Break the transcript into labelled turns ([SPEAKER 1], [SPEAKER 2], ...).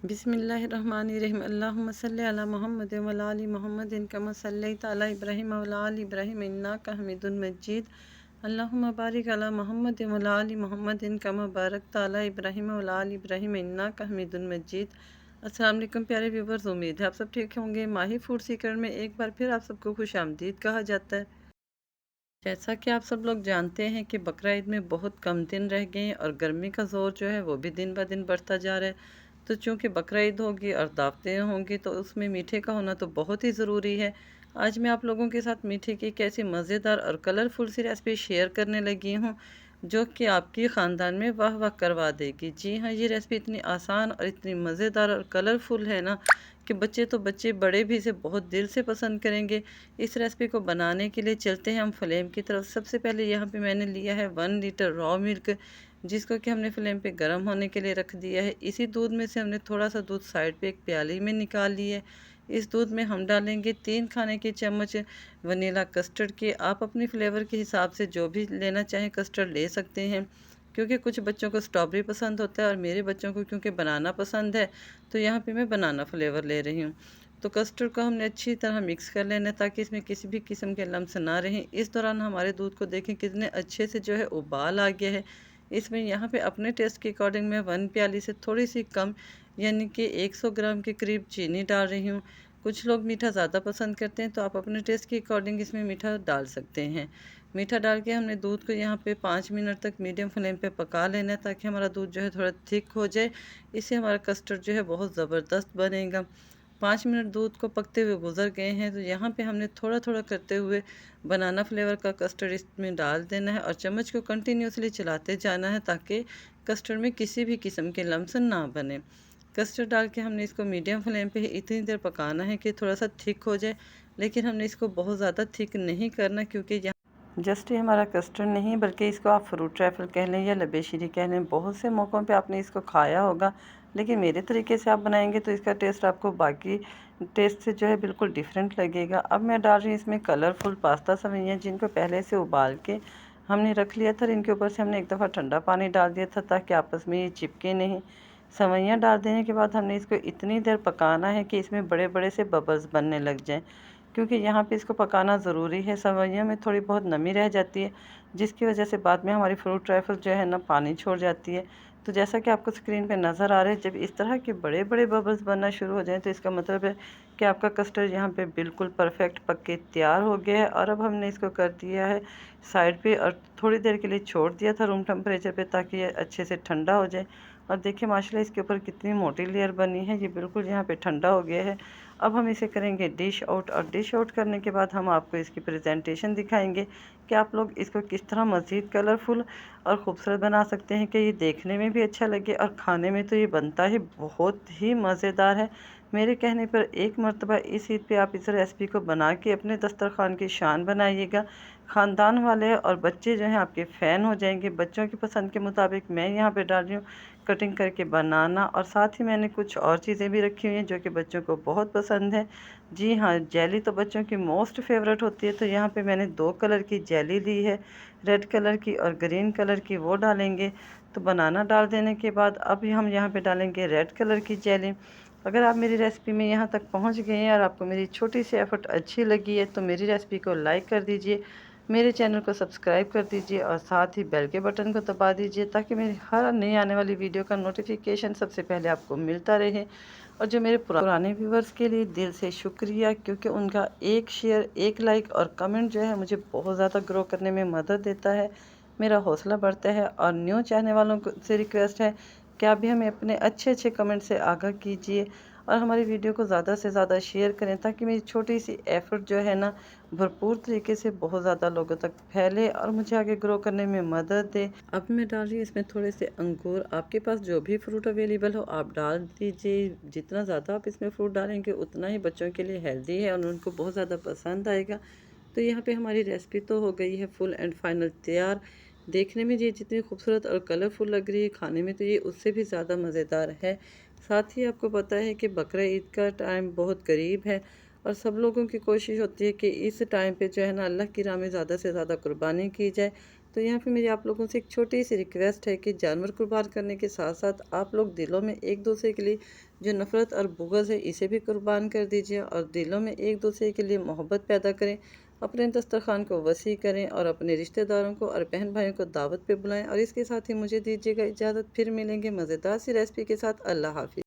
[SPEAKER 1] बिस्मिल्लाहिर्रहमानिर्रहीम। अल्लाहुम्मा सल्लि अला मुहम्मद व अला आलि मुहम्मदिन कमा सल्लैता अला इब्राहीम व अला आलि इब्राहीम इन्नका हमीदुम मजीद। अल्लाहुम्मा बारिक अला मुहम्मद व अला आलि मुहम्मदिन कमा बारकता अला इब्राहीम व अला आलि इब्राहीम इन्नका हमीदुम मजीद। अस्सलाम वालेकुम प्यारे व्यूवर्स, उम्मीद है आप सब ठीक होंगे। माही फूड सीक्रेट में एक बार फिर आप सबको खुश आमदीद कहा जाता है। जैसा कि आप सब लोग जानते हैं कि बकरा ईद में बहुत कम दिन रह गए हैं और गर्मी का ज़ोर जो है वो भी दिन ब दिन बढ़ता जा रहा है। तो चूँकि बकरा ईद होगी और दावतें होंगी तो उसमें मीठे का होना तो बहुत ही ज़रूरी है। आज मैं आप लोगों के साथ मीठे की एक ऐसी मज़ेदार और कलरफुल सी रेसिपी शेयर करने लगी हूँ जो कि आपकी ख़ानदान में वाह वाह करवा देगी। जी हाँ, ये रेसिपी इतनी आसान और इतनी मज़ेदार और कलरफुल है ना कि बच्चे तो बच्चे, बड़े भी इसे बहुत दिल से पसंद करेंगे। इस रेसिपी को बनाने के लिए चलते हैं हम फ्लेम की तरफ। सबसे पहले यहाँ पे मैंने लिया है 1 लीटर रॉ मिल्क, जिसको कि हमने फ्लेम पे गर्म होने के लिए रख दिया है। इसी दूध में से हमने थोड़ा सा दूध साइड पे एक प्याली में निकाल लिया है। इस दूध में हम डालेंगे 3 खाने के चम्मच वनीला कस्टर्ड के। आप अपने फ्लेवर के हिसाब से जो भी लेना चाहें कस्टर्ड ले सकते हैं, क्योंकि कुछ बच्चों को स्ट्रॉबेरी पसंद होता है और मेरे बच्चों को क्योंकि बनाना पसंद है तो यहाँ पे मैं बनाना फ्लेवर ले रही हूँ। तो कस्टर्ड को हमने अच्छी तरह मिक्स कर लेना है ताकि इसमें किसी भी किस्म के लम्स ना रहें। इस दौरान हमारे दूध को देखें कितने अच्छे से जो है उबाल आ गया है। इसमें यहाँ पे अपने टेस्ट के अकॉर्डिंग मैं 1 प्याली से थोड़ी सी कम यानी कि 100 ग्राम के करीब चीनी डाल रही हूँ। कुछ लोग मीठा ज़्यादा पसंद करते हैं तो आप अपने टेस्ट के अकॉर्डिंग इसमें मीठा डाल सकते हैं। मीठा डाल के हमने दूध को यहाँ पे 5 मिनट तक मीडियम फ्लेम पे पका लेना है ताकि हमारा दूध जो है थोड़ा थिक हो जाए। इससे हमारा कस्टर्ड जो है बहुत ज़बरदस्त बनेगा। 5 मिनट दूध को पकते हुए गुजर गए हैं तो यहाँ पे हमने थोड़ा थोड़ा करते हुए बनाना फ्लेवर का कस्टर्ड इसमें डाल देना है और चम्मच को कंटिन्यूसली चलाते जाना है ताकि कस्टर्ड में किसी भी किस्म के लम्स ना बने। कस्टर्ड डाल के हमने इसको मीडियम फ्लेम पे इतनी देर पकाना है कि थोड़ा सा थिक हो जाए, लेकिन हमने इसको बहुत ज़्यादा थिक नहीं करना, क्योंकि यहाँ जस्ट ये हमारा कस्टर्ड नहीं बल्कि इसको आप फ्रूट ट्रैफल कह लें या लबेशीरी कह लें। बहुत से मौक़ों पे आपने इसको खाया होगा, लेकिन मेरे तरीके से आप बनाएंगे तो इसका टेस्ट आपको बाकी टेस्ट से जो है बिल्कुल डिफरेंट लगेगा। अब मैं डाल रही हूँ इसमें कलरफुल पास्ता सेवइयाँ, जिनको पहले से उबाल के हमने रख लिया था। इनके ऊपर से हमने एक दफ़ा ठंडा पानी डाल दिया था ताकि आपस में ये चिपके नहीं। सेवइयाँ डाल देने के बाद हमने इसको इतनी देर पकाना है कि इसमें बड़े बड़े से बबल्स बनने लग जाएं, क्योंकि यहाँ पे इसको पकाना ज़रूरी है। सेवइयों में थोड़ी बहुत नमी रह जाती है, जिसकी वजह से बाद में हमारी फ्रूट ट्रैफल जो है ना पानी छोड़ जाती है। तो जैसा कि आपको स्क्रीन पे नज़र आ रहा है, जब इस तरह के बड़े बड़े बबल्स बनना शुरू हो जाएं तो इसका मतलब है कि आपका कस्टर्ड यहाँ पे बिल्कुल परफेक्ट पक के तैयार हो गया है। और अब हमने इसको कर दिया है साइड पे और थोड़ी देर के लिए छोड़ दिया था रूम टेम्परेचर पे ताकि ये अच्छे से ठंडा हो जाए। और देखिए माशाल्लाह इसके ऊपर कितनी मोटी लेयर बनी है, ये बिल्कुल यहाँ पे ठंडा हो गया है। अब हम इसे करेंगे डिश आउट, और डिश आउट करने के बाद हम आपको इसकी प्रेजेंटेशन दिखाएंगे कि आप लोग इसको किस तरह मज़ीद कलरफुल और ख़ूबसूरत बना सकते हैं कि ये देखने में भी अच्छा लगे और खाने में तो ये बनता ही बहुत ही मज़ेदार है। मेरे कहने पर एक मरतबा इस ईद पे आप इस रेसिपी को बना के अपने दस्तरखान की शान बनाइएगा। ख़ानदान वाले और बच्चे जो हैं आपके फ़ैन हो जाएंगे। बच्चों की पसंद के मुताबिक मैं यहाँ पे डाल रही हूँ कटिंग करके बनाना, और साथ ही मैंने कुछ और चीज़ें भी रखी हुई हैं जो कि बच्चों को बहुत पसंद है। जी हाँ, जेली तो बच्चों की मोस्ट फेवरेट होती है। तो यहाँ पे मैंने 2 कलर की जेली ली है, रेड कलर की और ग्रीन कलर की, वो डालेंगे। तो बनाना डाल देने के बाद अब हम यहाँ पे डालेंगे रेड कलर की जेली। अगर आप मेरी रेसिपी में यहाँ तक पहुँच गए हैं और आपको मेरी छोटी सी एफ़र्ट अच्छी लगी है तो मेरी रेसिपी को लाइक कर दीजिए, मेरे चैनल को सब्सक्राइब कर दीजिए और साथ ही बेल के बटन को दबा दीजिए ताकि मेरी हर नई आने वाली वीडियो का नोटिफिकेशन सबसे पहले आपको मिलता रहे। और जो मेरे पुराने व्यूवर्स के लिए दिल से शुक्रिया, क्योंकि उनका एक शेयर, एक लाइक और कमेंट जो है मुझे बहुत ज़्यादा ग्रो करने में मदद देता है, मेरा हौसला बढ़ता है। और न्यू चाहने वालों को से रिक्वेस्ट है कि आप भी हमें अपने अच्छे अच्छे कमेंट से आगाह कीजिए और हमारी वीडियो को ज़्यादा से ज़्यादा शेयर करें ताकि मेरी छोटी सी एफ़र्ट जो है ना भरपूर तरीके से बहुत ज़्यादा लोगों तक फैले और मुझे आगे ग्रो करने में मदद दे। अब मैं डाल रही हूँ इसमें थोड़े से अंगूर। आपके पास जो भी फ्रूट अवेलेबल हो आप डाल दीजिए। जितना ज़्यादा आप इसमें फ्रूट डालेंगे उतना ही बच्चों के लिए हेल्दी है और उनको बहुत ज़्यादा पसंद आएगा। तो यहाँ पे हमारी रेसिपी तो हो गई है फुल एंड फाइनल तैयार। देखने में ये जितनी खूबसूरत और कलरफुल लग रही है, खाने में तो ये उससे भी ज़्यादा मज़ेदार है। साथ ही आपको पता है कि बकरा ईद का टाइम बहुत करीब है और सब लोगों की कोशिश होती है कि इस टाइम पे जो है ना अल्लाह की राह में ज़्यादा से ज़्यादा कुर्बानी की जाए। तो यहाँ पे मेरी आप लोगों से एक छोटी सी रिक्वेस्ट है कि जानवर कुर्बान करने के साथ साथ आप लोग दिलों में एक दूसरे के लिए जो नफ़रत और बुग़्ज़ है इसे भी कुर्बान कर दीजिए और दिलों में एक दूसरे के लिए मोहब्बत पैदा करें। अपने दस्तरखान को वसी करें और अपने रिश्तेदारों को और बहन भाइयों को दावत पे बुलाएं। और इसके साथ ही मुझे दीजिएगा इजाज़त, फिर मिलेंगे मज़ेदार सी रेसिपी के साथ। अल्लाह हाफ़िज़।